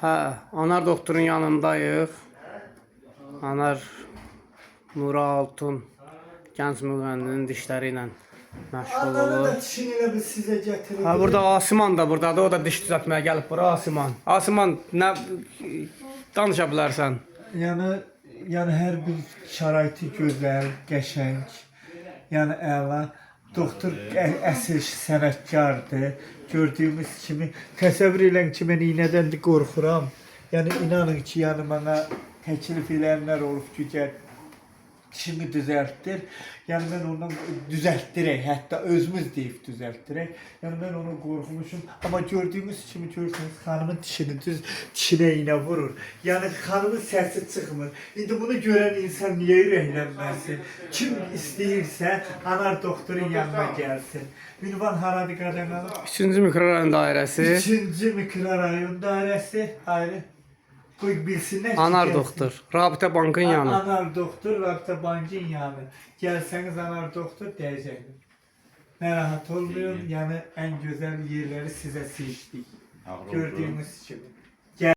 Hə, Anar doktorun yanındayıq. Anar Nura Altun gənc müğənninin dişləri ilə məşğul Ananı da olur. dişini elə biz sizə gətirirdik. Ha, burada Asiman da buradadır. O da diş düzəltməyə gəlib bura Asiman. Asiman, nə danışa bilərsən? Yəni hər bir şəraiti gözəl, qəşəng. Yəni əla. Doktor əsl sənətkardır. Gördüyümüz kimi təsəvvür edin ki, mən iynədən də qorxuram. Yəni inanın ki, yəni mənə təklif edənlər olub ki, gəl dişimi düzəltdir. Yəni mən ondan düzəltdirək, hətta özümüz deyib düzəltdirək. Yəni mən onu qorxmuşum. Amma gördüyümüz kimi görürsünüz, xanımın dişinə iynə vurur. Yəni xanımın səsi çıxmır. İndi bunu görən insan niyə ürəklənməsin? Kim istəyirsə Anar doktorun yanına gəlsin. Ünvan haradır qadınlar? 3-cü mikrorayon dairəsi. 3-cü mikrorayon dairəsi. Ayrı. Qoy bilsinlər ki, Anar gəlsin. doktor. Rabitə bankın yanı. Anar doktor, Rabitə bankın yanı. Gəlsəniz Anar doktor deyəcəkdir. Narahat olmayın, yəni ən gözəl yerləri sizə seçdik. Gördüyünüz kimi.